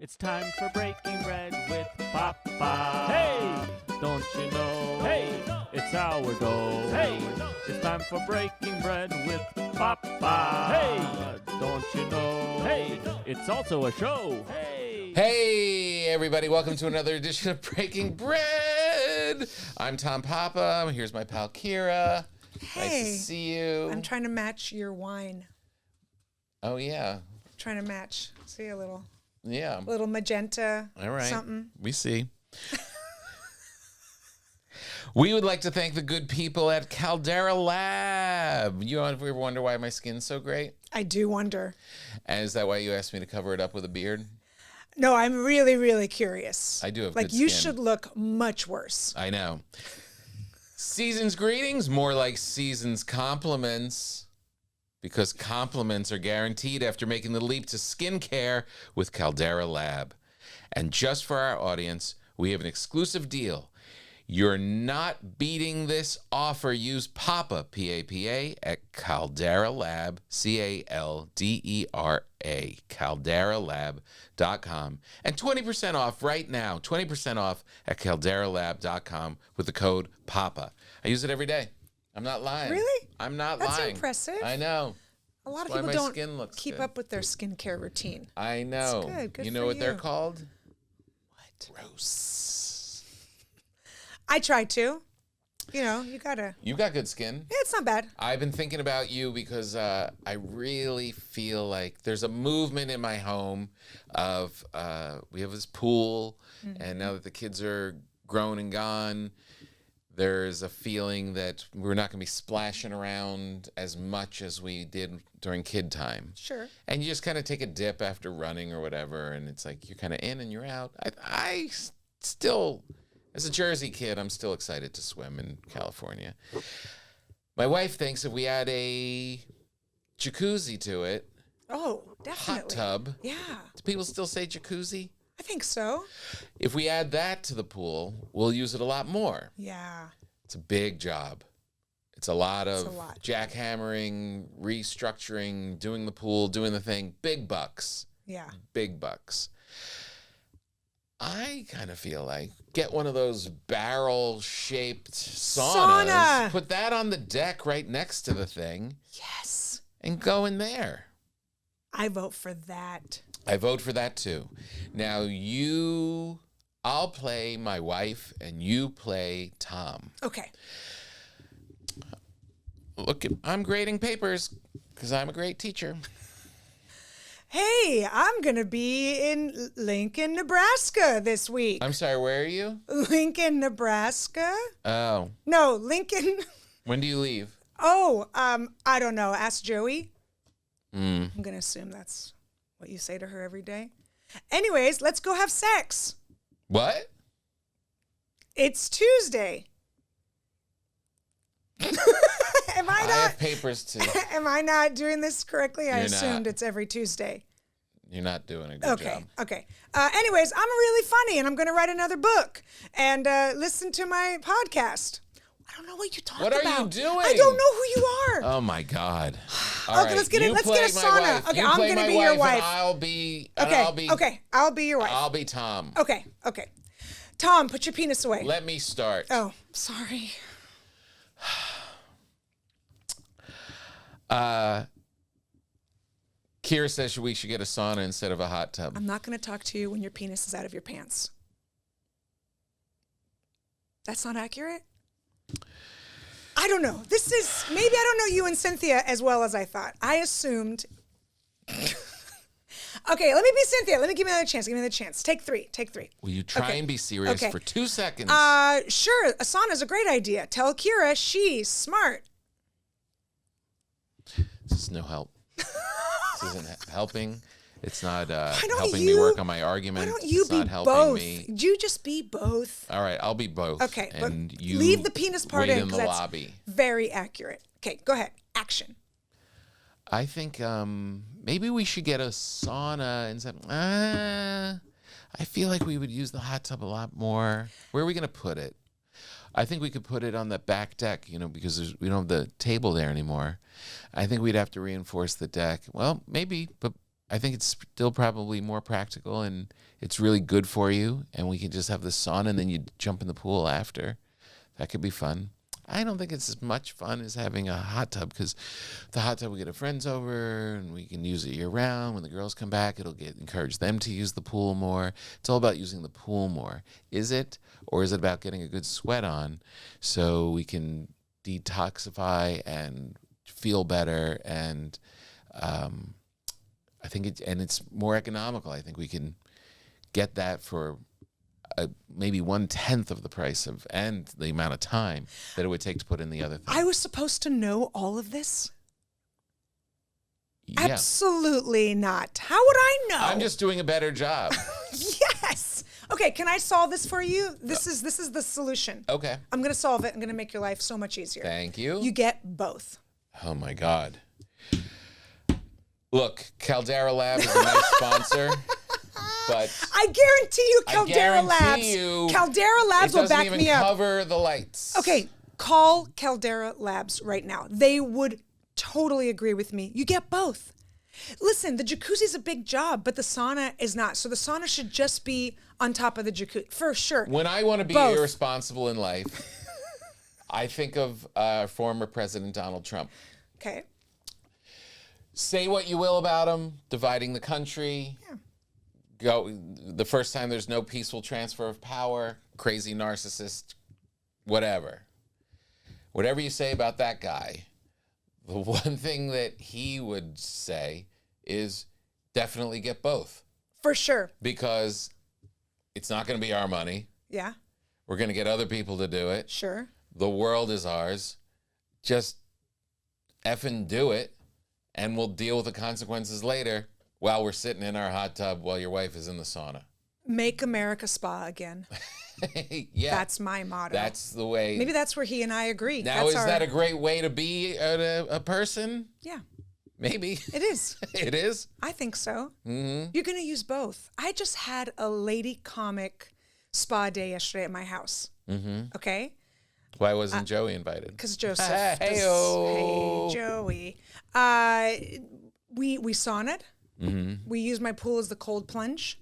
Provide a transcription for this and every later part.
It's time for breaking bread with Papa. Hey, don't you know? Hey, it's our goal. Hey, it's time for breaking bread with Papa. Hey, don't you know? Hey, it's also a show. Hey, everybody, welcome to another edition of Breaking Bread. I'm Tom Papa. Here's my pal Kira. Hey. Nice to see you. I'm trying to match your wine. Oh, yeah. Trying to match. See a little. Yeah. Little magenta. All right. Something. We see. We would like to thank the good people at Caldera Lab. You ever wonder why my skin's so great? I do wonder. And is that why you asked me to cover it up with a beard? No, I'm really, really curious. I do have like good you skin. should look much worse. I know. Season's greetings, more like season's compliments. Because compliments are guaranteed after making the leap to skincare with Caldera Lab. And just for our audience, we have an exclusive deal. You're not beating this offer. Use PAPA, P-A-P-A, at Caldera Lab, C-A-L-D-E-R-A, calderalab.com. And 20% off right now, 20% off at calderalab.com with the code PAPA. I use it every day. I'm not lying. Really? I'm not That's lying. impressive. I know. A lot That's of why people my don't skin looks keep good. up with their skincare routine. I know. That's good. Good you know for what they're you. called? What? Gross. I try to. You know, you gotta. You've got good skin. Yeah, it's not bad. I've been thinking about you because I really feel like there's a movement in my home of we have this pool, and now that the kids are grown and gone, there's a feeling that we're not going to be splashing around as much as we did during kid time. Sure. And you just kind of take a dip after running or whatever, and it's like you're kind of in and you're out. I still, as a Jersey kid, I'm still excited to swim in California. My wife thinks if we add a jacuzzi to it, Oh, definitely. hot tub. Yeah, Do people still say jacuzzi? I think so. If we add that to the pool, we'll use it a lot more. Yeah. It's a big job. It's a lot of a lot. jackhammering, restructuring, doing the pool, doing the thing. Big bucks. Yeah. Big bucks. I kind of feel like get one of those barrel-shaped saunas. Sauna. Put that on the deck right next to the thing Yes. and go in there. I vote for that. I vote for that too. Now I'll play my wife and you play Tom. Okay. Look, I'm grading papers because I'm a great teacher. Hey, I'm going to be in Lincoln, Nebraska this week. I'm sorry, where are you? Lincoln, Nebraska? Oh, No, Lincoln. when do you leave? Oh, I don't know. Ask Joey. Mm. I'm going to assume that's what you say to her every day. Anyways, let's go have sex. What? It's Tuesday. Am I I not? have papers too. Am I not doing this correctly? I You're assumed not. it's every Tuesday. You're not doing a good Okay. job. Okay. Anyways, I'm really funny, and I'm going to write another book and listen to my podcast. I don't know what you talk What about. are you doing? I don't know who you are. Oh my God. All Okay, right, let's get it. you Let's play get a my sauna. wife. Okay, You I'm play gonna my be your and wife. I'll be. Okay. I'll be your wife. I'll be Tom. Okay. Tom, put your penis away. Let me start. Oh, sorry. Kira says we should get a sauna instead of a hot tub. I'm not going to talk to you when your penis is out of your pants. That's not accurate? I don't know. Maybe I don't know you and Cynthia as well as I thought. I assumed. Okay, let me be Cynthia. Let me give me another chance. Take three. Will you try Okay. and be serious Okay. for 2 seconds? Sure. A sauna's a great idea. Tell Kira she's smart. This is no help. This isn't helping. It's not don't helping me you- work on my argument. Why don't you it's be not helping both? me. You just be both. All right, I'll be both. Okay, but and you leave the penis part wait in in 'cause the that's lobby. very accurate. Okay, go ahead. Action. I think maybe we should get a sauna instead. I feel like we would use the hot tub a lot more. Where are we going to put it? I think we could put it on the back deck, because we don't have the table there anymore. I think we'd have to reinforce the deck. Well, maybe, but I think it's still probably more practical and it's really good for you. And we can just have the sauna and then you jump in the pool after. That could be fun. I don't think it's as much fun as having a hot tub because the hot tub, we get our friends over and we can use it year round. When the girls come back, it'll encourage them to use the pool more. It's all about using the pool more. Is it? Or is it about getting a good sweat on so we can detoxify and feel better? And I think it's more economical. I think we can get that for maybe 1/10 of the price of and the amount of time that it would take to put in the other thing. I was supposed to know all of this? Yeah. Absolutely not. How would I know? I'm just doing a better job. Yes. Okay, can I solve this for you? This is the solution. Okay. I'm going to solve it. I'm going to make your life so much easier. Thank you. You get both. Oh my God. Look, Caldera Lab is a nice sponsor, but I guarantee you I Caldera Labs. guarantee you Caldera Labs it will back doesn't me even up. cover the lights. Okay, call Caldera Labs right now. They would totally agree with me. You get both. Listen, the jacuzzi's a big job, but the sauna is not. So the sauna should just be on top of the jacuzzi, for sure. When I want to be Both. irresponsible in life, I think of former President Donald Trump. Okay. Say what you will about him, dividing the country. Yeah. Go the first time there's no peaceful transfer of power, crazy narcissist, whatever. Whatever you say about that guy, the one thing that he would say is definitely get both. For sure. Because it's not going to be our money. Yeah, We're going to get other people to do it. sure. The world is ours. Just effing do it, and we'll deal with the consequences later while we're sitting in our hot tub while your wife is in the sauna. Make America spa again. Yeah. That's my motto. That's the way. Maybe that's where he and I agree. Now, that's is that a great way to be a person? Yeah, Maybe. it is. It is. I think so. Mm-hmm. You're going to use both. I just had a lady comic spa day yesterday at my house. Mm-hmm. Okay? Why wasn't Joey invited? Because Joseph. Hey-o. Hey, Joey. We saunaed. Mm-hmm. We used my pool as the cold plunge,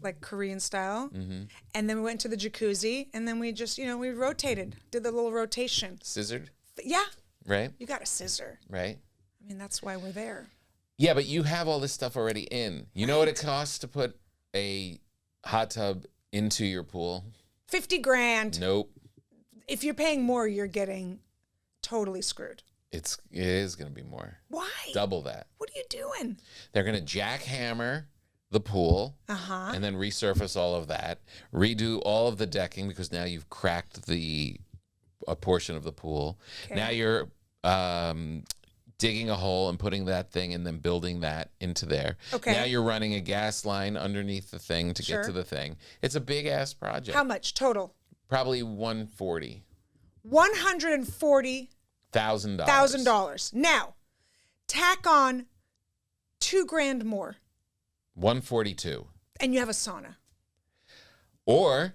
like Korean style. Mm-hmm. And then we went to the jacuzzi, and then we just, we rotated, did the little rotation. Scissored, Yeah, right? you got a scissor. Right. I mean, that's why we're there. Yeah, but you have all this stuff already in. You know what it costs to put a hot tub into your pool? 50 grand. Nope. If you're paying more, you're getting totally screwed. It is going to be more. Why? Double that. What are you doing? They're going to jackhammer the pool Uh-huh. and then resurface all of that, redo all of the decking because now you've cracked a portion of the pool. Okay. Now you're digging a hole and putting that thing and then building that into there. Okay. Now you're running a gas line underneath the thing to Sure. get to the thing. It's a big ass project. How much total? Probably $140,000. $140,000. Now, tack on $2,000 more, $142,000. and you have a sauna. Or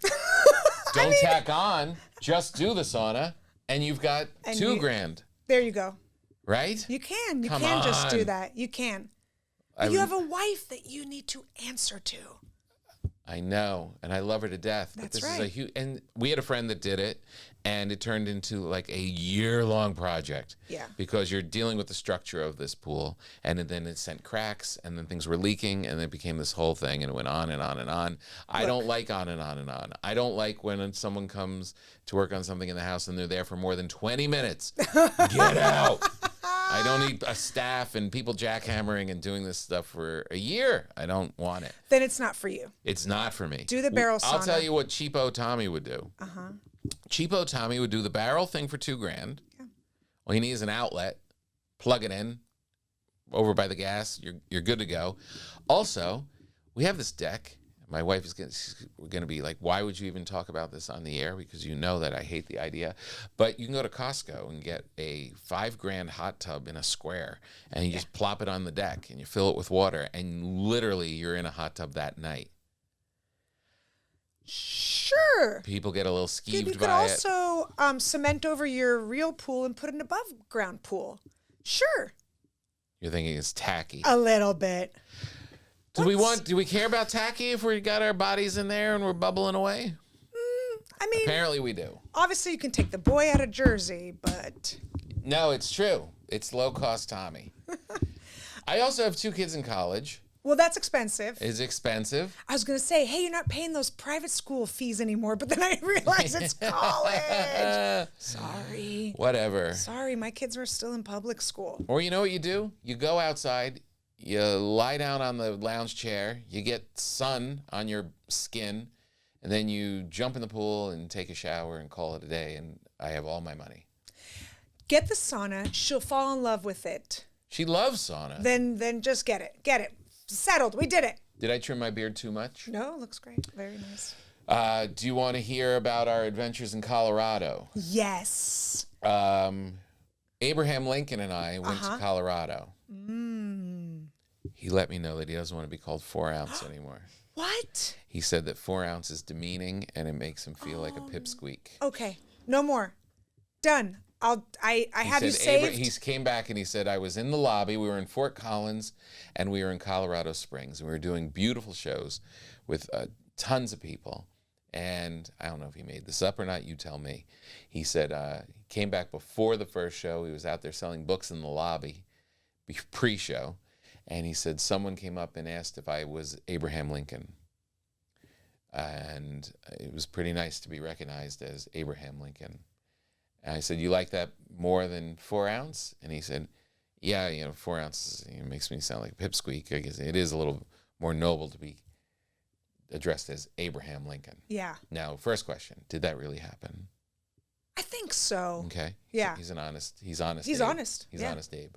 don't tack on, just do the sauna, and you've got And $2,000, There you go. right? You can. You Come can just do on. that. You can. I But you would- have a wife that you need to answer to. I know, and I love her to death. But That's this is a right. huge, and we had a friend that did it, and it turned into like a year-long project. Yeah. Because you're dealing with the structure of this pool, and then it sent cracks, and then things were leaking, and it became this whole thing, and it went on and on and on. I don't like on and on and on. I don't like when someone comes to work on something in the house and they're there for more than 20 minutes. Get out. I don't need a staff and people jackhammering and doing this stuff for a year. I don't want it. Then it's not for you. It's not for me. Do the barrel I'll sauna. tell you what Cheapo Tommy would do. Uh-huh. Cheapo Tommy would do the barrel thing for $2,000. Yeah. All you need is an outlet. Plug it in over by the gas. You're good to go. Also, we have this deck. My wife is going to be like, why would you even talk about this on the air? Because you know that I hate the idea. But you can go to Costco and get a $5,000 hot tub in a square, and you just plop it on the deck, and you fill it with water, and literally you're in a hot tub that night. Sure. People get a little You skeeved could by it. also cement over your real pool and put an above ground pool. Sure. You're thinking it's tacky. A little bit. Do we care about tacky if we got our bodies in there and we're bubbling away? I mean, Apparently we do. obviously you can take the boy out of Jersey, but No, it's true. It's low-cost Tommy. I also have 2 kids in college. well, that's expensive. It's expensive. I was gonna say, hey, you're not paying those private school fees anymore, but then I realized it's college. Sorry. Whatever. Sorry, my kids are still in public school. Or you know what you do? You go outside, you lie down on the lounge chair, you get sun on your skin, and then you jump in the pool and take a shower and call it a day, and I have all my money. Get the sauna. She'll fall in love with it. She loves sauna. Then just get it. Get it. Settled. We did it. Did I trim my beard too much? No, it looks great. Very nice. Do you want to hear about our adventures in Colorado? Yes. Abraham Lincoln and I went to Colorado. He let me know that he doesn't want to be called 4 ounce anymore. What? He said that 4 ounce is demeaning and it makes him feel like a pipsqueak. Okay. No more. Done. I have you saved. He came back and he said, I was in the lobby. We were in Fort Collins and we were in Colorado Springs. And we were doing beautiful shows with tons of people. And I don't know if he made this up or not. You tell me. He said he came back before the first show. He was out there selling books in the lobby pre-show. And he said someone came up and asked if I was Abraham Lincoln. And it was pretty nice to be recognized as Abraham Lincoln. And I said, you like that more than 4 ounce? And he said, yeah, 4 ounces makes me sound like a pipsqueak. I guess it is a little more noble to be addressed as Abraham Lincoln. Yeah. Now, first question, did that really happen? I think so. Okay. Yeah. He's honest. He's Abe. honest. He's Yeah. honest, Abe.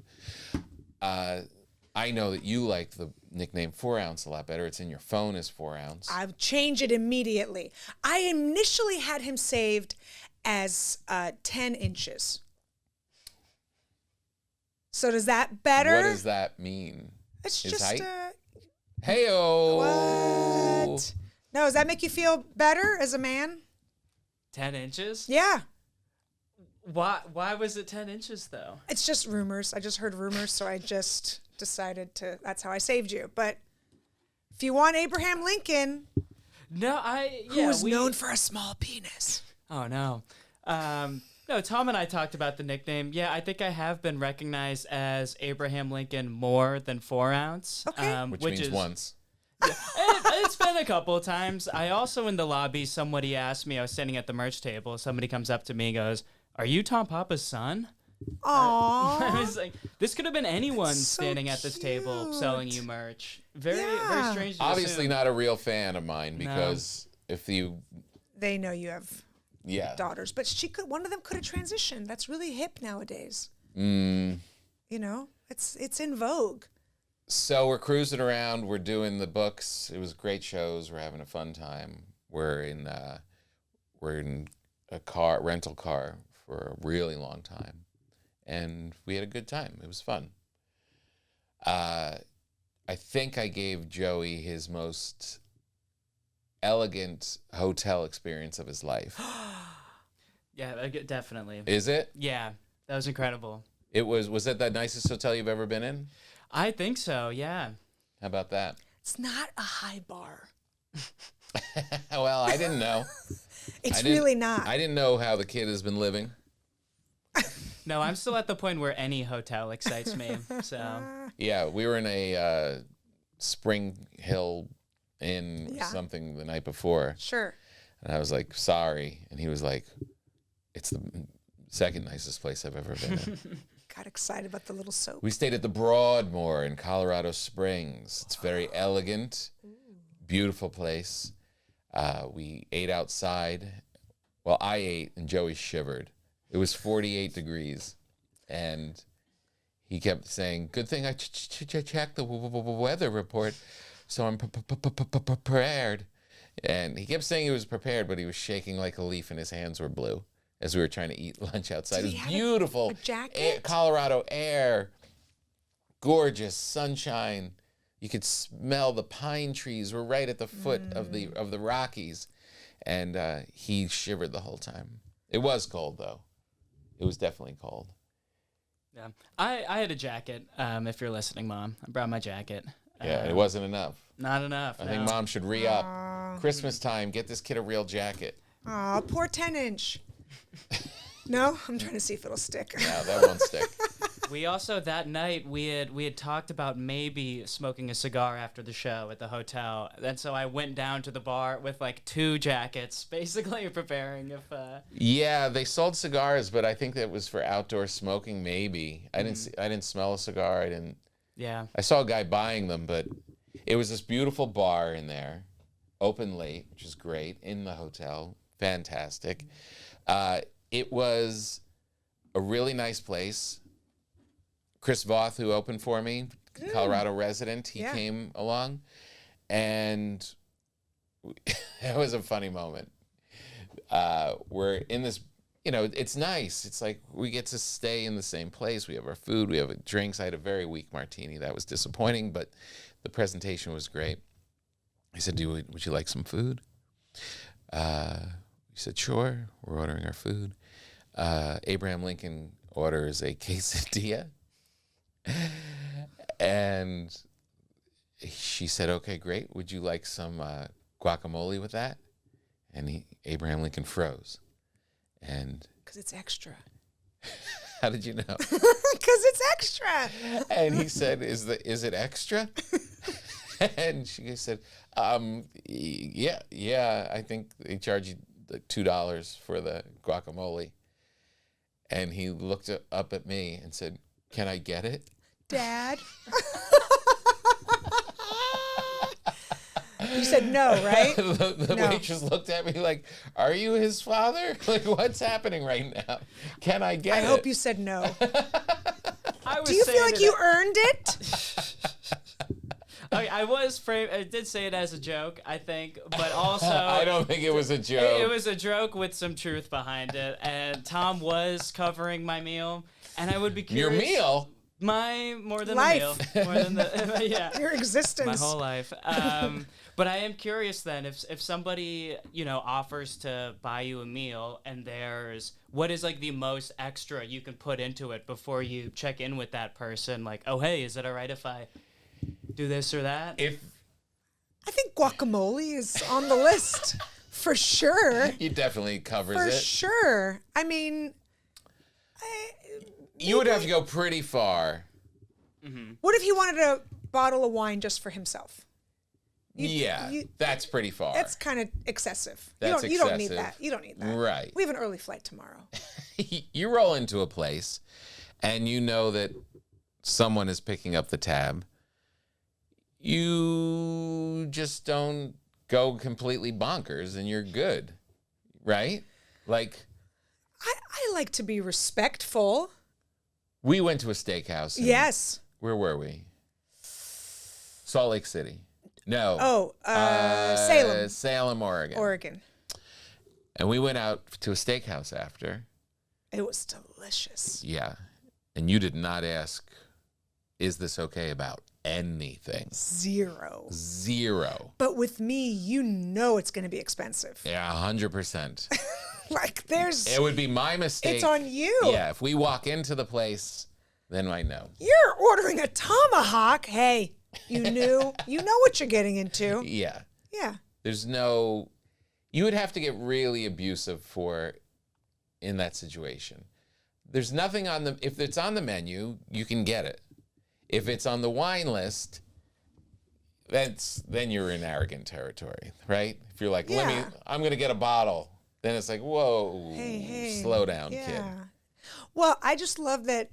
I know that you like the nickname 4 ounce a lot better. It's in your phone as 4 ounce. I would change it immediately. I initially had him saved as 10 inches. So does that better? What does that mean? It's His just height? Hey-o! what? No, does that make you feel better as a man? 10 inches? Yeah. Why was it 10 inches, though? It's just rumors. I just heard rumors, so I just decided to. That's how I saved you. But if you want Abraham Lincoln, No, who was known for a small penis. Oh, no. No, Tom and I talked about the nickname. Yeah, I think I have been recognized as Abraham Lincoln more than 4 ounce. Okay. Which means once. It's been a couple of times. I also, in the lobby, somebody asked me, I was standing at the merch table, somebody comes up to me and goes, "Are you Tom Papa's son?" Aww. I was like, this could have been anyone so standing at this table selling you merch. Very strange to Obviously assume. not a real fan of mine because if you... They know you have Yeah. daughters, but one of them could have transitioned. That's really hip nowadays. Mm. You know, it's in vogue. So we're cruising around. We're doing the books. It was great shows. We're having a fun time. We're in a rental car for a really long time, and we had a good time. It was fun. I think I gave Joey his most elegant hotel experience of his life. Yeah, definitely. Is it? Yeah, that was incredible. It was. Was it the nicest hotel you've ever been in? I think so, yeah. How about that? It's not a high bar. Well, I didn't know. It's really not. I didn't know how the kid has been living. No, I'm still at the point where any hotel excites me. So Yeah, we were in a Spring Hill Inn something the night before. Sure. And I was like, sorry. And he was like, it's the second nicest place I've ever been in. Got excited about the little soap. We stayed at the Broadmoor in Colorado Springs. It's very elegant, beautiful place. We ate outside. Well, I ate and Joey shivered. It was 48 degrees. And he kept saying, good thing I checked the weather report, so I'm prepared. And he kept saying he was prepared, but he was shaking like a leaf and his hands were blue as we were trying to eat lunch outside. It was beautiful. A jacket? Colorado air, gorgeous sunshine. You could smell the pine trees. We're right at the foot of the Rockies. And he shivered the whole time. It was cold, though. It was definitely cold. yeah, I had a jacket. If you're listening, Mom, I brought my jacket. Yeah, it wasn't enough. Not enough. I think Mom should re-up. Christmas time, get this kid a real jacket. Aw, poor 10-inch. No? I'm trying to see if it'll stick. No, that won't stick. We also that night we had talked about maybe smoking a cigar after the show at the hotel, and so I went down to the bar with like 2 jackets, basically preparing if. Yeah, they sold cigars, but I think that was for outdoor smoking. Maybe I didn't smell a cigar. Yeah. I saw a guy buying them, but it was this beautiful bar in there, open late, which is great, in the hotel. Fantastic. It was a really nice place. Chris Voth, who opened for me, Colorado resident, he came along, and it was a funny moment. We're in this, it's nice. It's like we get to stay in the same place. We have our food, we have drinks. I had a very weak martini. That was disappointing, but the presentation was great. He said, would you like some food? We said, sure. We're ordering our food. Abraham Lincoln orders a quesadilla. And she said, okay, great. Would you like some guacamole with that? And Abraham Lincoln froze. And Because it's extra. how did you know? Because it's extra. And he said, is it extra? And she said, yeah, I think they charge you like $2 for the guacamole. And he looked up at me and said, can I get it? Dad. You said no, right? The No. waitress looked at me like, are you his father? Like, what's happening right now? Can I get it? I hope you said no. I was Do you feel saying like you earned it? I did say it as a joke, I think, but also I don't think it was a joke. It was a joke with some truth behind it, and Tom was covering my meal, and I would be Your curious. meal? More than Life. the meal, more than the yeah. Your existence. My whole life. But I am curious then if somebody offers to buy you a meal and what is like the most extra you can put into it before you check in with that person, like, oh hey, is it all right if I do this or that? I think guacamole is on the list for sure. He definitely covers For it. sure. I mean, You would have to go pretty far. what if he wanted a bottle of wine just for himself? That's pretty far. That's kind of excessive. That's you don't need excessive. that. You don't need that. Right. We have an early flight tomorrow. You roll into a place and you know that someone is picking up the tab. You just don't go completely bonkers and you're good, right? Like, I like to be respectful. we went to a steakhouse. Yes. Where were we? Salt Lake City. No. Oh, Salem, Salem, Oregon. Oregon. And we went out to a steakhouse after. It was delicious. Yeah. And you did not ask, is this okay about anything? Zero. Zero. But with me, you know it's going to be expensive. Yeah, 100%. Like It would be my mistake. It's on you. Yeah, if we walk into the place, then I know. You're ordering a tomahawk. Hey, you know what you're getting into. Yeah. Yeah. You would have to get really abusive in that situation. There's nothing if it's on the menu, you can get it. If it's on the wine list, then you're in arrogant territory, right? If you're like, Yeah. I'm going to get a bottle, then it's like, whoa, Hey. slow down, Yeah. kid. Well, I just love that.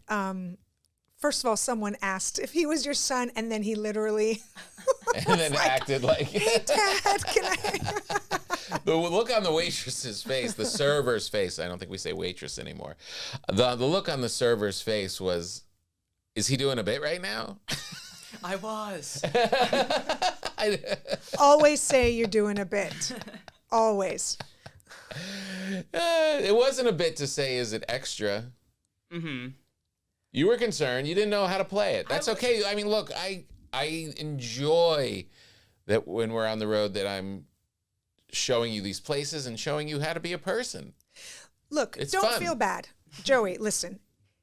First of all, someone asked if he was your son, and then he literally And then acted like, "Hey, Dad, can I?" the look on the waitress's face, the server's face, I don't think we say waitress anymore. The look on the server's face was, is he doing a bit right now? I was. Always say you're doing a bit. Always. It wasn't a bit to say, is it extra? Mm-hmm. You were concerned. You didn't know how to play it. That's okay. I mean, look, I enjoy that when we're on the road that I'm showing you these places and showing you how to be a person. Look, It's don't fun. feel bad. Joey, listen.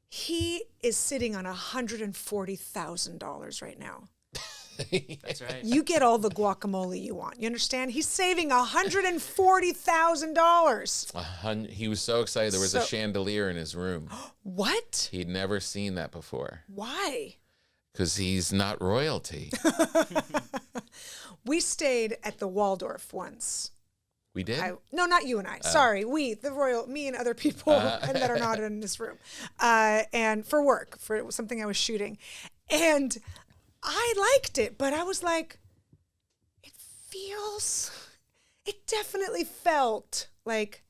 He is sitting on $140,000 right now. That's right. You get all the guacamole you want. You understand? He's saving $140,000. He was so excited. There was a So- chandelier in his room. What? He'd never seen that before Why? because he's not royalty. We stayed at the Waldorf once. We did? No, not you and I. Sorry, me and other people and that are not in this room, and for work, for something I was shooting, and I liked it, but I was like, it definitely felt like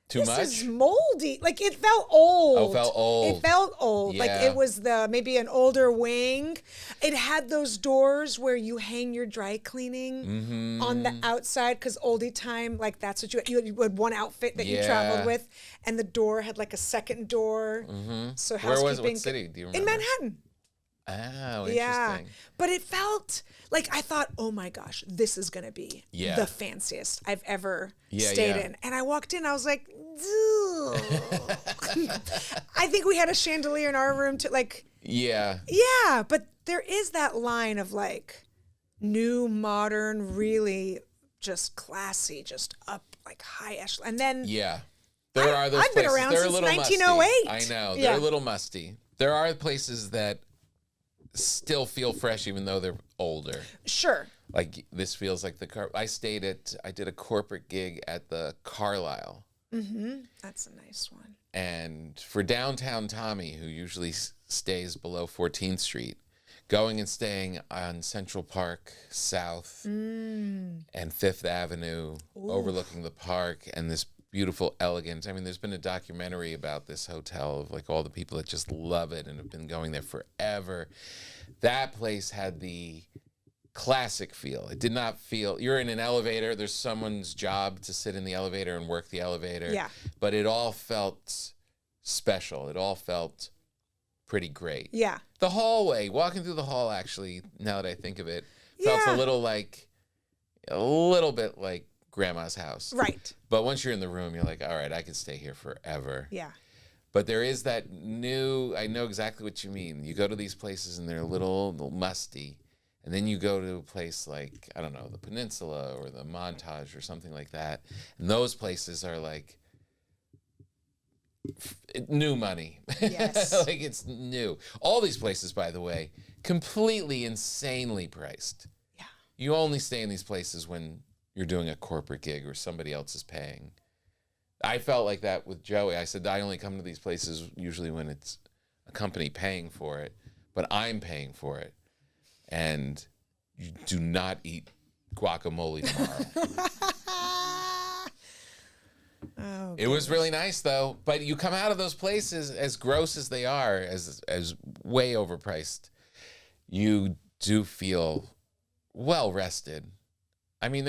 Too this much? is moldy. Like it felt old. Oh, it felt old. It felt old. Like Yeah. it was maybe an older wing. It had those doors where you hang your dry cleaning on the outside because oldie time, like that's what you had one outfit that you traveled Yeah. with, and the door had like a second door. So Where was it? housekeeping. What city? Do you In remember? Manhattan. Oh, Yeah, interesting. but it felt like I thought, oh my gosh, this is gonna be Yeah. the fanciest I've ever Yeah, stayed yeah. in. And I walked in, I was like, I think we had a chandelier in our room too. Like, Yeah. yeah, but there is that line of like new, modern, really just classy, just up like high echelon, and then Yeah. There are those I've been places. around They're since a little 1908. musty. I know. Yeah. They're a little musty. There are places that still feel fresh even though they're older. sure, Like this feels like I did a corporate gig at the Carlisle. that's a nice one. And for downtown Tommy, who usually stays below 14th Street, going and staying on Central Park South and Fifth Avenue, overlooking the park and this beautiful, elegant. I mean, there's been a documentary about this hotel of like all the people that just love it and have been going there forever. That place had the classic feel. It did not feel, you're in an elevator, there's someone's job to sit in the elevator and work the elevator. Yeah. But it all felt special. It all felt pretty great. Yeah, The hallway, walking through the hall, actually, now that I think of it, felt Yeah. a little bit like grandma's house. right. But once you're in the room, you're like, all right, I could stay here forever. Yeah, But there is that I know exactly what you mean. You go to these places and they're a little musty. And then you go to a place like, I don't know, the Peninsula or the Montage or something like that. And those places are like new money. Yes. Like it's new. All these places, by the way, completely insanely priced. yeah. You only stay in these places when you're doing a corporate gig or somebody else is paying. I felt like that with Joey. I said, I only come to these places usually when it's a company paying for it, but I'm paying for it. And you do not eat guacamole tomorrow. Oh, It was really nice though. But you come out of those places, as gross as they are, as way overpriced, you do feel well rested. I mean,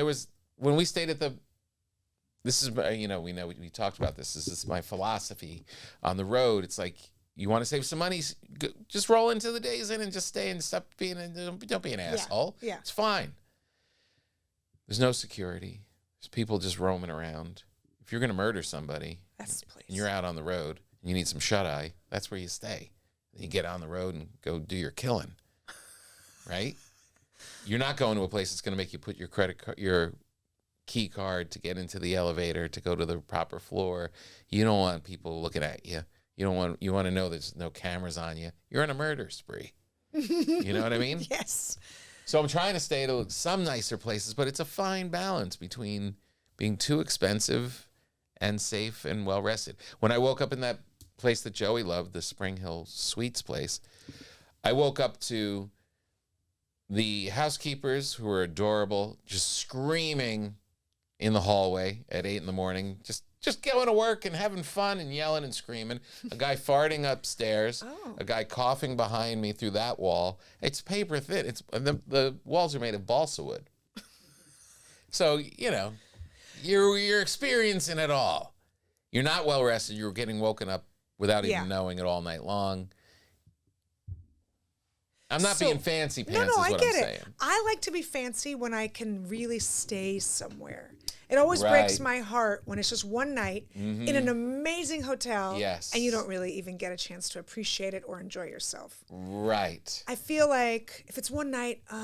when we stayed at this is, we talked about this. This is my philosophy on the road. It's like, you want to save some money, just roll into the Days Inn and just stay and stop being, don't be an asshole. yeah. It's fine. There's no security. There's people just roaming around. If you're going to murder somebody that's the place. and you're out on the road and you need some shut-eye, that's where you stay. You get on the road and go do your killing, right? You're not going to a place that's going to make you put your key card to get into the elevator to go to the proper floor. You don't want people looking at you. You want to know there's no cameras on you. You're on a murder spree. You know what I mean? Yes. So I'm trying to stay to some nicer places, but it's a fine balance between being too expensive and safe and well rested. When I woke up in that place that Joey loved, the Spring Hill Suites place, I woke up to the housekeepers, who were adorable, just screaming in the hallway at 8 a.m, just going to work and having fun and yelling and screaming. A guy farting upstairs. Oh. A guy coughing behind me through that wall. It's paper thin. The walls are made of balsa wood. So, you're experiencing it all. You're not well rested. You're getting woken up without even knowing it all night long. I'm not being fancy pants, No, is I what get I'm it. saying. I like to be fancy when I can really stay somewhere. It always breaks Right. my heart when it's just one night in an amazing hotel. Yes. And you don't really even get a chance to appreciate it or enjoy yourself. Right. I feel like if it's one night, all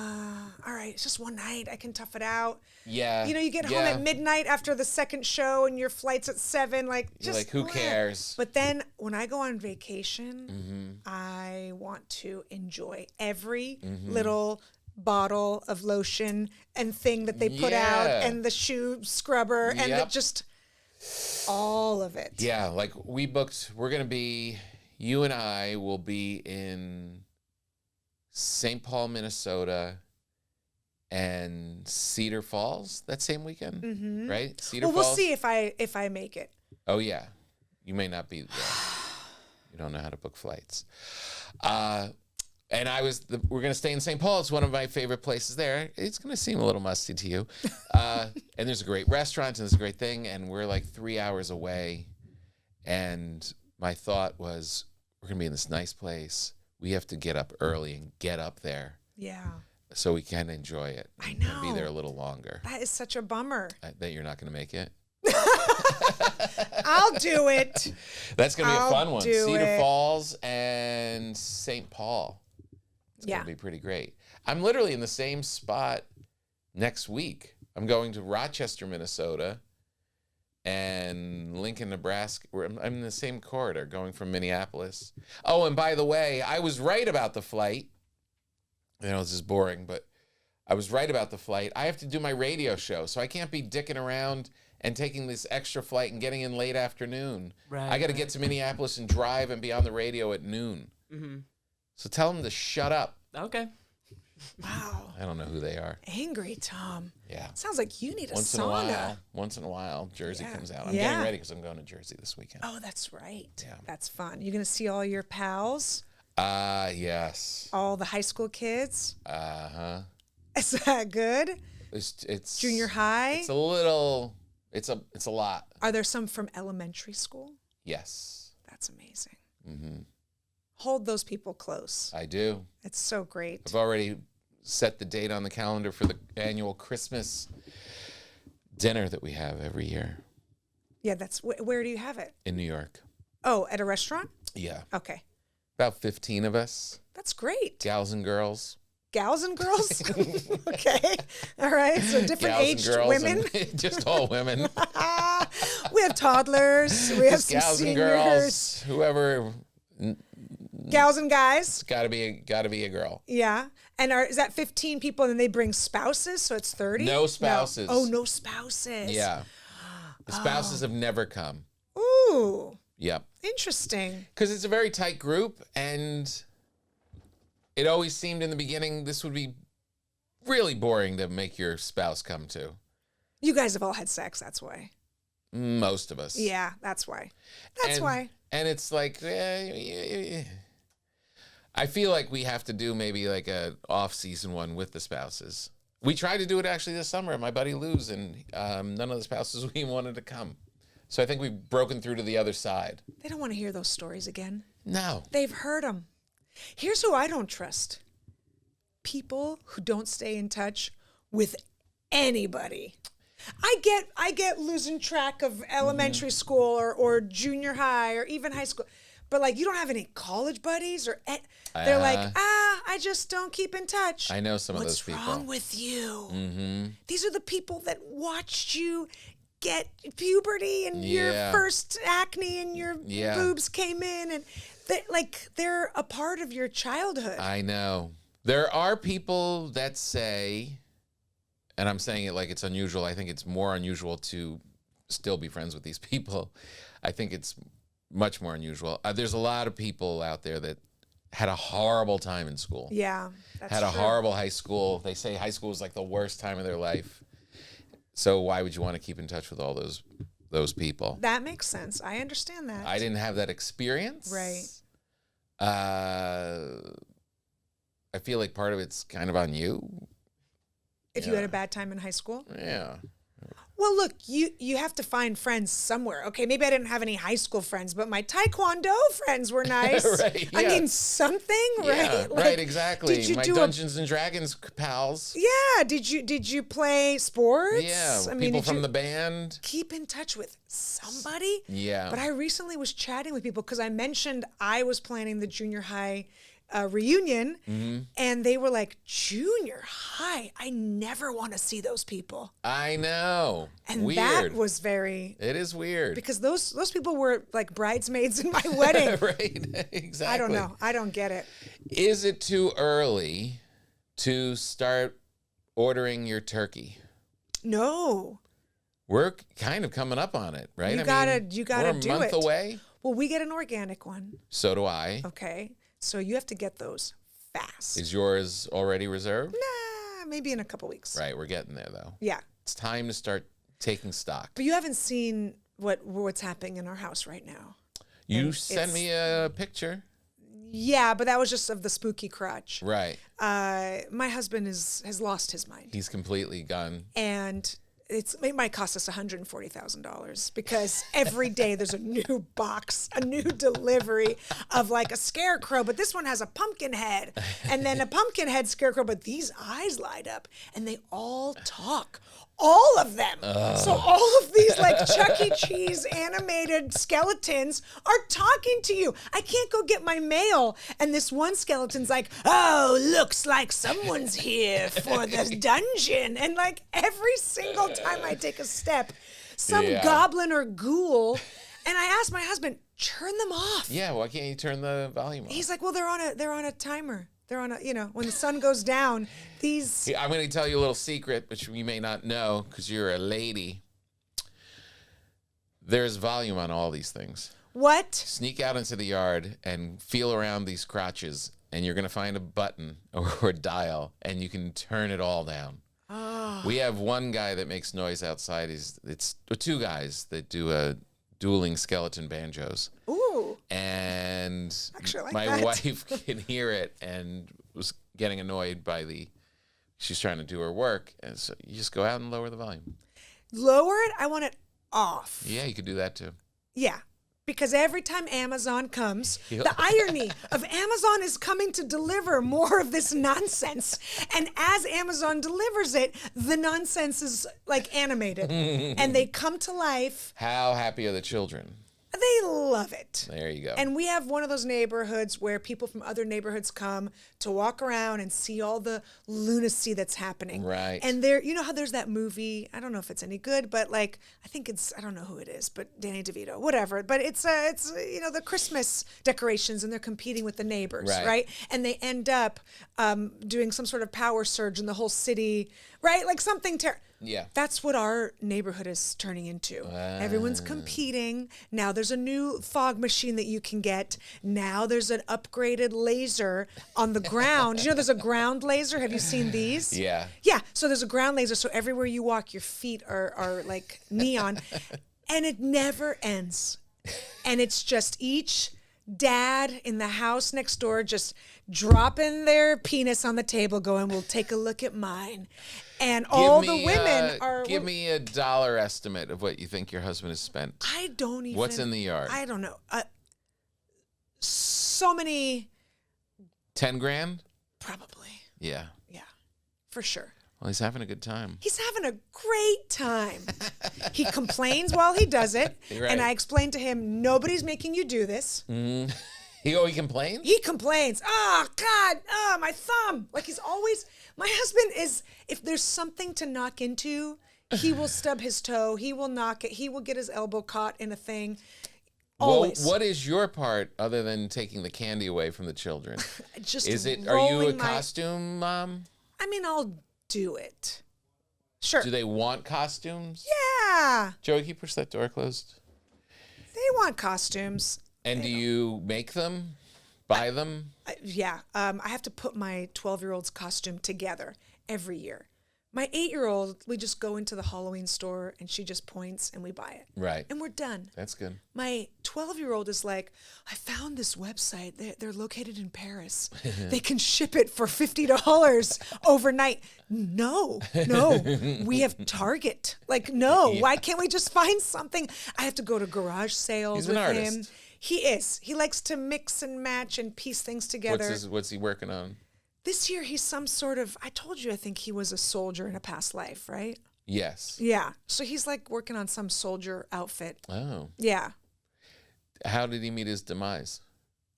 right, it's just one night. I can tough it out. Yeah. You know, you get home at midnight after the second show and your flight's at 7. Like, You're just like, who bleh. cares? But then when I go on vacation, I want to enjoy every little bottle of lotion and thing that they put out, Yeah. and the shoe scrubber, and Yep. just all of it. Yeah, like you and I will be in St. Paul, Minnesota, and Cedar Falls that same weekend, right? Cedar Well, we'll Falls. see if I make it. Oh yeah, you may not be there. You don't know how to book flights. And we're gonna stay in St. Paul. It's one of my favorite places there. It's gonna seem a little musty to you, and there's a great restaurant and there's a great thing. And we're like 3 hours away. And my thought was, we're gonna be in this nice place. We have to get up early and get up there Yeah, so we can enjoy it. I And be know. there a little longer. that is such a bummer. I bet you're not gonna make it. I'll do it. That's gonna be a I'll fun one. do Cedar it. Falls and St. Paul. It's Yeah. gonna be pretty great. I'm literally in the same spot next week. I'm going to Rochester, Minnesota, and Lincoln, Nebraska. I'm in the same corridor going from Minneapolis. Oh, and by the way, I was right about the flight. You know, this is boring, but I was right about the flight. I have to do my radio show, so I can't be dicking around and taking this extra flight and getting in late afternoon. Right, I got to right. get to Minneapolis and drive and be on the radio at noon. So tell them to shut up. Okay. Wow, I don't know who they are. angry Tom. Yeah. Sounds like you need a Once sauna. in a while, Jersey Yeah. comes out. I'm Yeah. getting ready because I'm going to Jersey this weekend. Oh, that's right. Yeah. That's fun. You're gonna see all your pals, Yes. all the high school kids. Uh-huh. Is that good? It's Junior high? It's a little, it's a lot. Are there some from elementary school? Yes. That's amazing. Mm-hmm. Hold those people close. I do. It's so great. I've already set the date on the calendar for the annual Christmas dinner that we have every year Yeah, that's where do you have it? in New York. Oh, at a restaurant? Yeah. Okay. About 15 of us, That's great. gals and girls. Gals and girls? Okay. All right. So different Gals aged and girls women. and just all women. We have toddlers. We have Just some gals and seniors. girls. Whoever, Gals and guys. gotta be a girl. Yeah. And is that 15 people and then they bring spouses? So it's 30? No spouses. Oh, no spouses. Yeah. The spouses have never come. Ooh. Yep. Interesting. Because it's a very tight group, and it always seemed in the beginning this would be really boring to make your spouse come to. You guys have all had sex. That's why. Most of us. Yeah, that's why. That's why. And it's like, I feel like we have to do maybe like a off-season one with the spouses. We tried to do it actually this summer at my buddy Lou's, and none of the spouses we wanted to come. So I think we've broken through to the other side. They don't want to hear those stories again. No. They've heard them. Here's who I don't trust. People who don't stay in touch with anybody. I get losing track of elementary school or junior high or even high school. But like you don't have any college buddies or they're like, I just don't keep in touch. I know some of those people. What's wrong with you? These are the people that watched you get puberty and your Yeah. first acne and your Yeah. boobs came in and they're a part of your childhood. I know. There are people that say, and I'm saying it like it's unusual. I think it's more unusual to still be friends with these people. I think it's much more unusual. There's a lot of people out there that had a horrible time in school. Yeah, that's Had a true. horrible high school. They say high school is like the worst time of their life. So why would you want to keep in touch with all those people? That makes sense. I understand that. I didn't have that experience. Right. I feel like part of it's kind of on you. If you had a bad time in high school. Yeah. Well, look, you have to find friends somewhere. Okay, maybe I didn't have any high school friends, but my taekwondo friends were nice. Right, I yeah. mean, something, Yeah, right? Like, right, exactly. Did you My do Dungeons and Dragons pals. Yeah, did you play sports? Yeah, I mean, people did from you the band. keep in touch with somebody? Yeah. But I recently was chatting with people because I mentioned I was planning the junior high reunion, and they were like, "Junior high? I never want to see those people." I know. And Weird. that was very It is weird. because those people were like bridesmaids in my wedding. Right, exactly. I don't know. I don't get it. Is it too early to start ordering your turkey? No. We're kind of coming up on it, right? You I gotta mean, do it. We're a month away. Well, we get an organic one. So do I. Okay. So you have to get those fast. Is yours already reserved? Nah, maybe in a couple weeks. Right, we're getting there though. Yeah. It's time to start taking stock. But you haven't seen what's happening in our house right now. You and sent me a picture. Yeah, but that was just of the spooky crotch. Right. My husband has lost his mind. He's completely gone. And it might cost us $140,000 because every day there's a new box, a new delivery of like a scarecrow, but this one has a pumpkin head, and then a pumpkin head scarecrow, but these eyes light up and they all talk. All of them. So all of these like Chuck E. Cheese animated skeletons are talking to you. I can't go get my mail. And this one skeleton's like, "Oh, looks like someone's here for the dungeon." And like every single time I take a step, some Yeah. goblin or ghoul. And I asked my husband, turn them off. Yeah, why can't you turn the volume off? He's like, well, they're on a timer. They're on a, when the sun goes down, these. Yeah, I'm going to tell you a little secret, which you may not know because you're a lady. There's volume on all these things. What? Sneak out into the yard and feel around these crotches, and you're going to find a button or a dial, and you can turn it all down. Oh. We have one guy that makes noise outside. It's two guys that do dueling skeleton banjos. Ooh. And Actually, I like my that. wife can hear it and was getting annoyed by she's trying to do her work. And so you just go out and lower the volume. Lower it? I want it off. Yeah, you could do that too. Yeah. Because every time Amazon comes, Yeah. the irony of Amazon is coming to deliver more of this nonsense. And as Amazon delivers it, the nonsense is like animated. And they come to life. How happy are the children? They love it. There you go. And we have one of those neighborhoods where people from other neighborhoods come to walk around and see all the lunacy that's happening. Right. And there, you know how there's that movie, I don't know if it's any good, but like, I think I don't know who it is, but Danny DeVito, whatever. But it's the Christmas decorations and they're competing with the neighbors, right? And they end up doing some sort of power surge in the whole city, right? Like something Yeah. That's what our neighborhood is turning into. Everyone's competing. Now there's a new fog machine that you can get. Now there's an upgraded laser on the ground. You know, there's a ground laser. Have you seen these? Yeah. Yeah. So there's a ground laser. So everywhere you walk, your feet are like neon. And it never ends. And it's just each dad in the house next door just dropping their penis on the table going, "We'll take a look at mine." And all the women are... Give me a dollar estimate of what you think your husband has spent. I don't even... What's in the yard? I don't know. So many... 10 grand? Probably. Yeah. Yeah, for sure. Well, he's having a good time. He's having a great time. He complains while he does it. Right. And I explained to him, nobody's making you do this. He complains? He complains. "Oh, God. Oh, my thumb." Like he's always... My husband is... If there's something to knock into, he will stub his toe. He will knock it. He will get his elbow caught in a thing. Always. Well, what is your part other than taking the candy away from the children? Just Are you a rolling costume mom? I mean, I'll do it. Sure. Do they want costumes? Yeah. Joey, can you push that door closed? They want costumes. And do you make them? Buy them? Yeah. I have to put my 12-year-old's costume together every year. My 8-year-old, we just go into the Halloween store and she just points and we buy it. Right. And we're done. That's good. My 12-year-old is like, I found this website. They're located in Paris. They can ship it for $50 overnight. No, we have Target. Like, no, why can't we just find something? I have to go to garage sales He's with an artist. him. He is. He likes to mix and match and piece things together. What's he working on? This year, he's some sort of, I told you, I think he was a soldier in a past life, right? Yes. Yeah. So he's like working on some soldier outfit. Oh. Yeah. How did he meet his demise?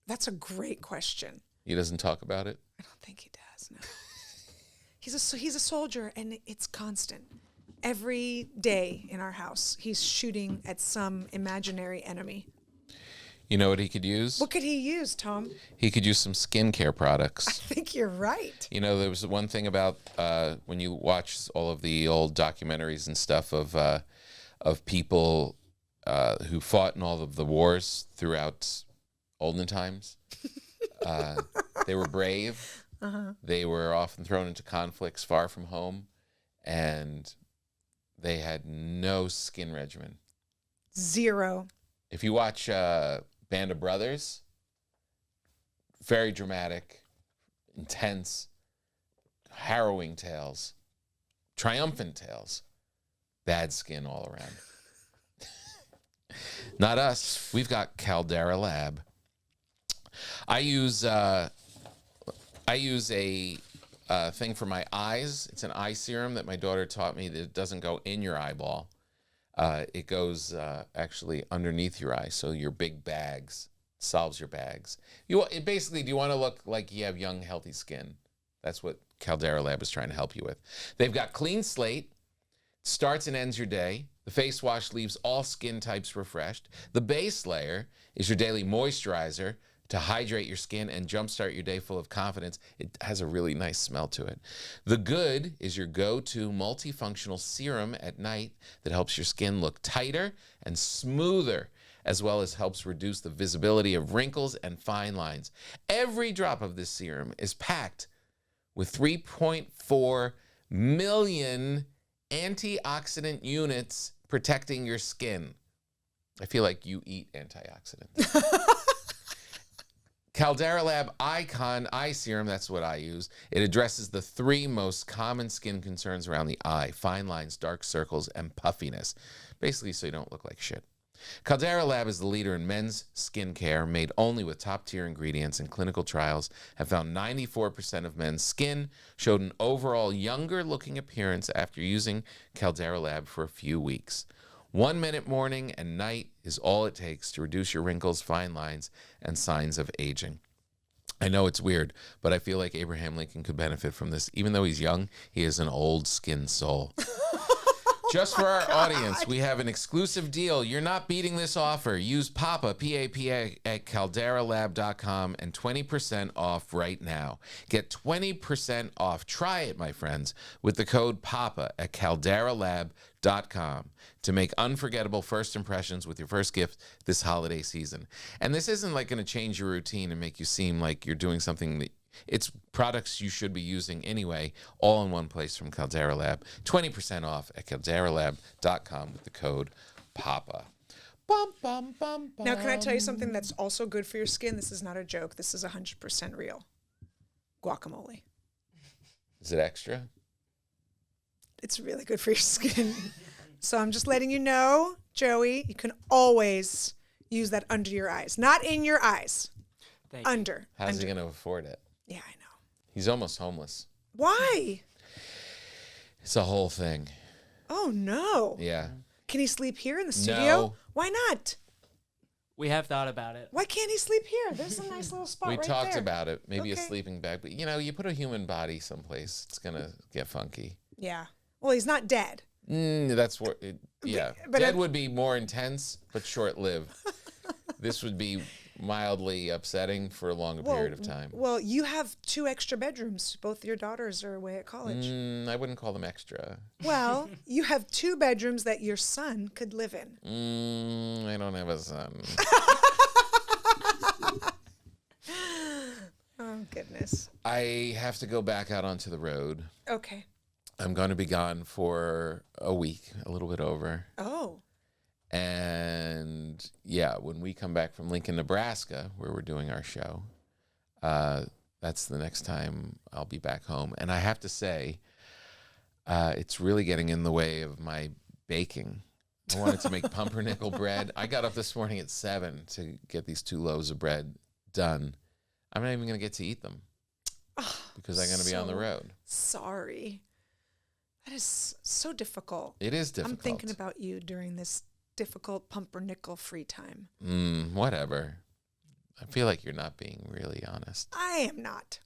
That's a great question. He doesn't talk about it? I don't think he does, no. He's a soldier, and it's constant. Every day in our house, he's shooting at some imaginary enemy. You know what he could use? What could he use, Tom? He could use some skincare products. I think you're right. You know, there was one thing about when you watch all of the old documentaries and stuff of people who fought in all of the wars throughout olden times. They were brave. Uh-huh. They were often thrown into conflicts far from home, and they had no skin regimen. Zero. If you watch Band of Brothers, very dramatic, intense, harrowing tales, triumphant tales, bad skin all around. Not us. We've got Caldera Lab. I use a thing for my eyes. It's an eye serum that my daughter taught me that it doesn't go in your eyeball. It goes actually underneath your eye, so your big bags solves your bags. Basically, do you want to look like you have young, healthy skin? That's what Caldera Lab is trying to help you with. They've got clean slate, starts and ends your day. The face wash leaves all skin types refreshed. The base layer is your daily moisturizer to hydrate your skin and jumpstart your day full of confidence. It has a really nice smell to it. The Good is your go-to multifunctional serum at night that helps your skin look tighter and smoother, as well as helps reduce the visibility of wrinkles and fine lines. Every drop of this serum is packed with 3.4 million antioxidant units protecting your skin. I feel like you eat antioxidants. Caldera Lab Icon Eye Serum, that's what I use. It addresses the 3 most common skin concerns around the eye: fine lines, dark circles, and puffiness. Basically, so you don't look like shit. Caldera Lab is the leader in men's skincare, made only with top-tier ingredients, and clinical trials have found 94% of men's skin showed an overall younger-looking appearance after using Caldera Lab for a few weeks. 1 minute morning and night is all it takes to reduce your wrinkles, fine lines, and signs of aging. I know it's weird, but I feel like Abraham Lincoln could benefit from this. Even though he's young, he is an old skin soul. Just for our audience, we have an exclusive deal. You're not beating this offer. Use PAPA, P-A-P-A, at calderalab.com and 20% off right now. Get 20% off. Try it, my friends, with the code PAPA at calderalab.com to make unforgettable first impressions with your first gift this holiday season. And this isn't like going to change your routine and make you seem like you're doing something that it's products you should be using anyway, all in one place from Caldera Lab. 20% off at calderalab.com with the code PAPA. Bum, bum, bum, bum. Now, can I tell you something that's also good for your skin? This is not a joke. This is 100% real. Guacamole. Is it extra? It's really good for your skin. So I'm just letting you know, Joey, you can always use that under your eyes. Not in your eyes. Thank you. Under. How's under. he going to afford it? Yeah, I know. He's almost homeless. Why? It's a whole thing. Oh, no. Yeah. Can he sleep here in the studio? No. Why not? We have thought about it. Why can't he sleep here? There's a nice little spot We right talked there. about it. Maybe a Okay. sleeping bag. But, you put a human body someplace, it's going to get funky. Yeah. Well, he's not dead. That's what, yeah. but Dead it- would be more intense, but short-lived. This would be mildly upsetting for a longer period of time. Well, you have 2 extra bedrooms. Both your daughters are away at college. I wouldn't call them extra. Well, you have 2 bedrooms that your son could live in. I don't have a son. Oh, goodness. I have to go back out onto the road. Okay. I'm going to be gone for a week, a little bit over. Oh. And yeah, when we come back from Lincoln, Nebraska, where we're doing our show, that's the next time I'll be back home. And I have to say, it's really getting in the way of my baking. I wanted to make pumpernickel bread. I got up this morning at 7 to get these 2 loaves of bread done. I'm not even going to get to eat them because I'm going to be on the road. Sorry. That is so difficult. It is difficult. I'm thinking about you during this difficult pumpernickel free time. Whatever. I feel like you're not being really honest. I am not.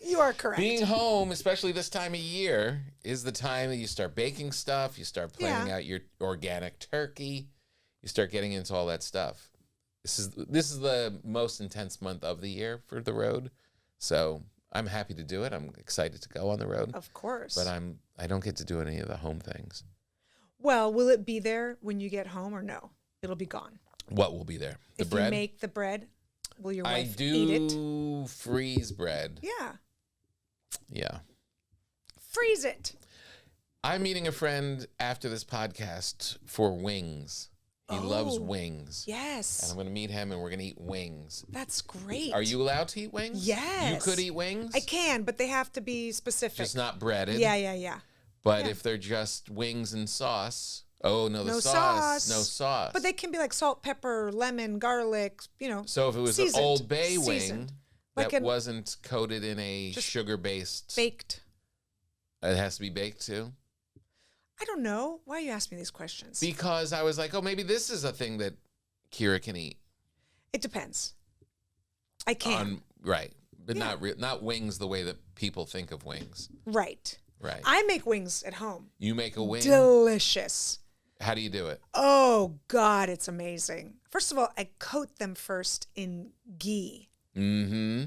You are correct. Being home, especially this time of year, is the time that you start baking stuff. You start planning out your organic turkey. You start getting into all that stuff. This is the most intense month of the year for the road. So I'm happy to do it. I'm excited to go on the road. Of course. But I don't get to do any of the home things. Well, will it be there when you get home or no? It'll be gone. What will be there? The if bread? You make the bread, will your I wife do eat it? freeze bread. Yeah. Yeah. Freeze it. I'm meeting a friend after this podcast for wings. He loves wings. Yes. And I'm going to meet him and we're going to eat wings. That's great. Are you allowed to eat wings? Yes. You could eat wings? I can, but they have to be specific. Just not breaded? Yeah. But if they're just wings and sauce, no sauce. No sauce. But they can be like salt, pepper, lemon, garlic, So if it was seasoned, an Old Bay seasoned. wing Like wasn't coated in a sugar-based... baked. It has to be baked too? I don't know. Why you ask me these questions? Because I was like, maybe this is a thing that Kira can eat. It depends. I can. Right. But not wings the way that people think of wings. Right. Right. I make wings at home. You make a wing? Delicious. How do you do it? Oh, God, it's amazing. First of all, I coat them first in ghee. Mm-hmm.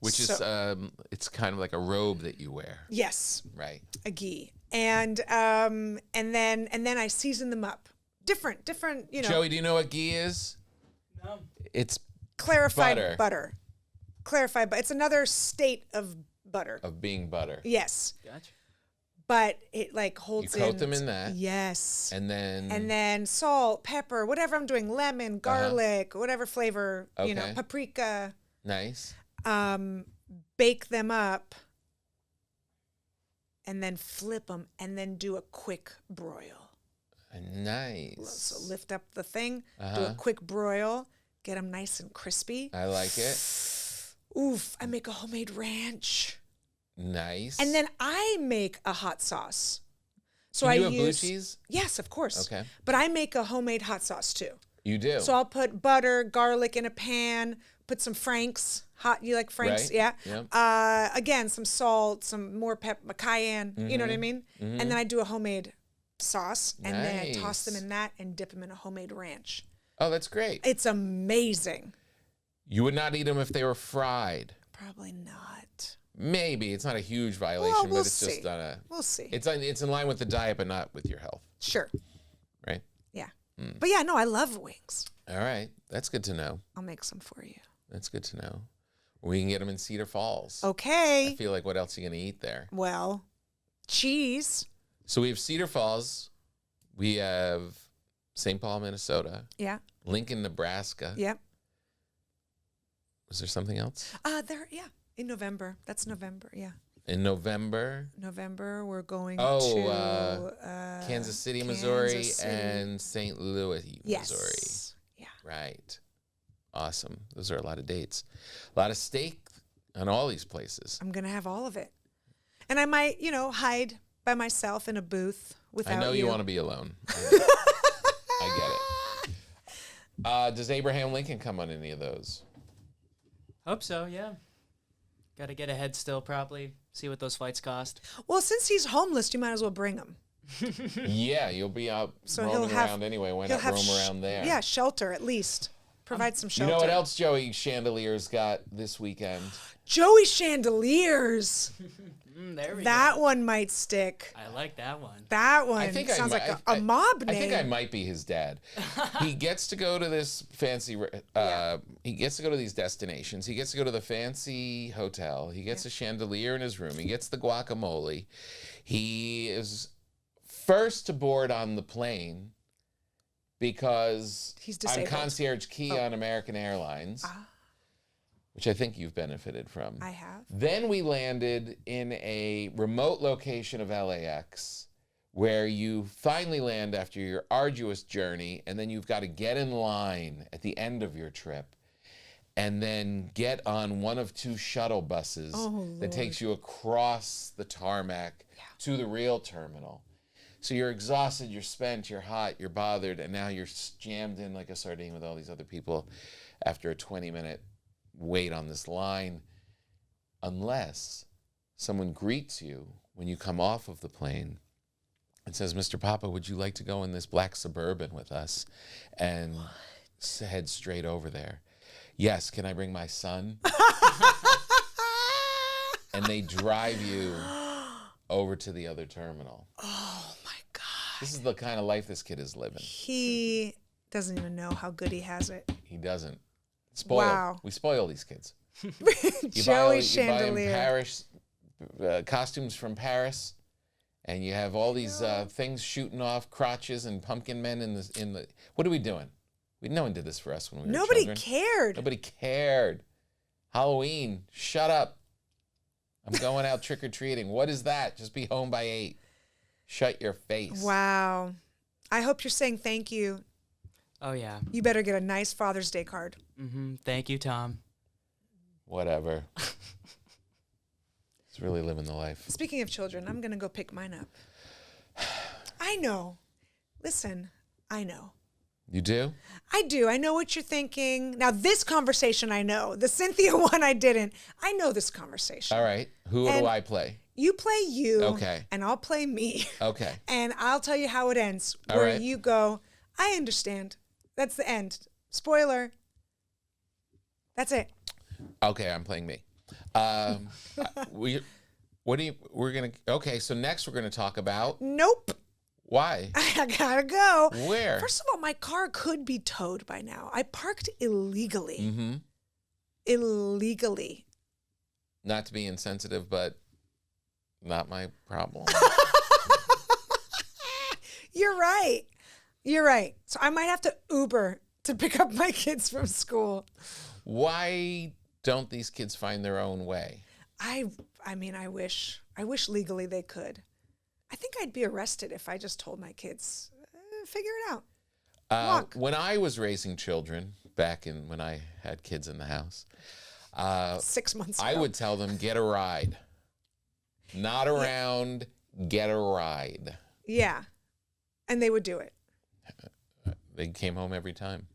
Which is, it's kind of like a robe that you wear. Yes. Right. A ghee. And then I season them up. Different, Joey, do you know what ghee is? No. It's clarified butter. Clarified, but it's another state of butter. Of being butter. Yes. Gotcha. But it holds You coat them in that. Yes. And then salt, pepper, whatever I'm doing, lemon, garlic, whatever flavor, Okay. paprika. Nice. Bake them up and then flip them and then do a quick broil. Nice. So lift up the thing, do a quick broil, get them nice and crispy. I like it. Oof, I make a homemade ranch. Nice. And then I make a hot sauce. So Can you I have blue use cheese? Yes, of course. Okay. But I make a homemade hot sauce too. You do? So I'll put butter, garlic in a pan, put some Franks, you like Franks? Right. Yeah. Again, some salt, some more cayenne, you know what I mean? Mm-hmm. And then I do a homemade sauce and then I toss them Nice. in that and dip them in a homemade ranch. Oh, that's great. It's amazing. You would not eat them if they were fried. Probably not. Maybe. It's not a huge violation, Well, we'll but it's see. just not a... We'll see. It's in line with the diet, but not with your health, Sure. right? Yeah. But yeah, no, I love wings. All right. That's good to know. I'll make some for you. That's good to know. We can get them in Cedar Falls. Okay. I feel like what else are you going to eat there? Well, cheese. So we have Cedar Falls. We have St. Paul, Minnesota. Yeah. Lincoln, Nebraska. Yep. Was there something else? In November. That's November. Yeah. In November, November, we're going Oh, to Kansas City, Kansas Missouri, City. and St. Louis, Yes. Missouri. Yeah. Right. Awesome. Those are a lot of dates. A lot of steak on all these places. I'm going to have all of it. And I might, hide by myself in a booth without I know you want to be alone. I get it. Does Abraham Lincoln come on any of those? Hope so, yeah. Got to get ahead still, probably. See what those flights cost. Well, since he's homeless, you might as well bring him. Yeah, you'll be out So roaming he'll have around anyway. Why he'll not have roam around there? Yeah, shelter at least. Provide some You shelter. know what else Joey Chandelier's got this weekend? Joey Chandeliers. There we That go. one might stick. I like that one. That one I think sounds I, like a mob name. I think I might be his dad. He gets to go to this fancy. He gets to go to these destinations. He gets to go to the fancy hotel. He gets a chandelier in his room. He gets the guacamole. He is first to board on the plane because He's I'm disabled. concierge key on American Airlines, which I think you've benefited from. I have. Then we landed in a remote location of LAX where you finally land after your arduous journey, and then you've got to get in line at the end of your trip and then get on one of two shuttle buses that takes you across the tarmac to the real terminal. So you're exhausted, you're spent, you're hot, you're bothered, and now you're jammed in like a sardine with all these other people after a 20-minute wait on this line, unless someone greets you when you come off of the plane and says, Mr. Papa, would you like to go in this black Suburban with us and head straight over there? Yes, can I bring my son? And they drive you over to the other terminal. Oh my God. This is the kind of life this kid is living. He doesn't even know how good he has it. He doesn't. Spoil. Wow. We spoil these kids. Joey You buy Chandelier. them Paris, costumes from Paris, and you have all these things shooting off crotches and pumpkin men in the. What are we doing? No one did this for us when we were Nobody children. cared. Nobody cared. Halloween. Shut up. I'm going out trick or treating. What is that? Just be home by 8. Shut your face. Wow. I hope you're saying thank you. Oh, yeah. You better get a nice Father's Day card. Thank you, Tom. Whatever. It's really living the life. Speaking of children, I'm going to go pick mine up. I know. Listen, I know. You do? I do. I know what you're thinking. Now, this conversation I know. The Cynthia one I didn't. I know this conversation. All right. Who And do I play? You play you. Okay. And I'll play me. Okay. And I'll tell you how it ends. All Where right. you go, I understand. That's the end. Spoiler. That's it. Okay, I'm playing me. We're gonna. Okay, so next we're gonna talk about Nope. why. I gotta go. Where? First of all, my car could be towed by now. I parked illegally. Mm-hmm. Illegally. Not to be insensitive, but not my problem. You're right. You're right. So I might have to Uber to pick up my kids from school. Why don't these kids find their own way? I mean, I wish legally they could. I think I'd be arrested if I just told my kids, figure it out. Walk. When I was raising children, back in when I had kids in the house, 6 months ago. I would tell them, get a ride. Not around, get a ride. Yeah. And they would do it. They came home every time.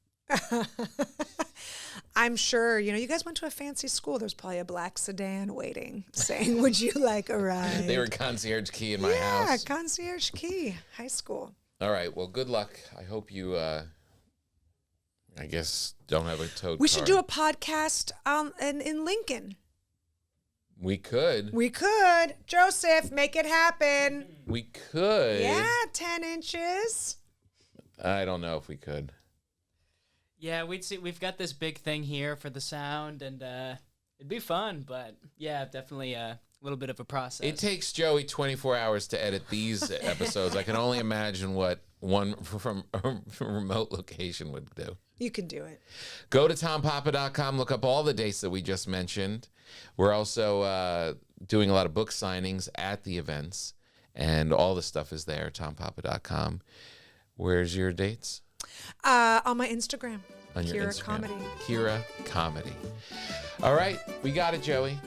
I'm sure, you guys went to a fancy school. There's probably a black sedan waiting saying, would you like a ride? They were concierge key in my Yeah, house. concierge key, high school. All right. Well, good luck. I hope you, I guess, don't have a towed We car. should do a podcast in Lincoln. We could. We could. Joseph, make it happen. We could. Yeah, 10 inches. I don't know if we could. Yeah, we'd see. We've got this big thing here for the sound, and it'd be fun. But yeah, definitely a little bit of a process. It takes Joey 24 hours to edit these episodes. I can only imagine what one from a remote location would do. You can do it. Go to tompapa.com. Look up all the dates that we just mentioned. We're also doing a lot of book signings at the events, and all the stuff is there, tompapa.com. Where's your dates? On my Instagram. On your Kira Instagram. Comedy. Kira Comedy. All right. We got it, Joey.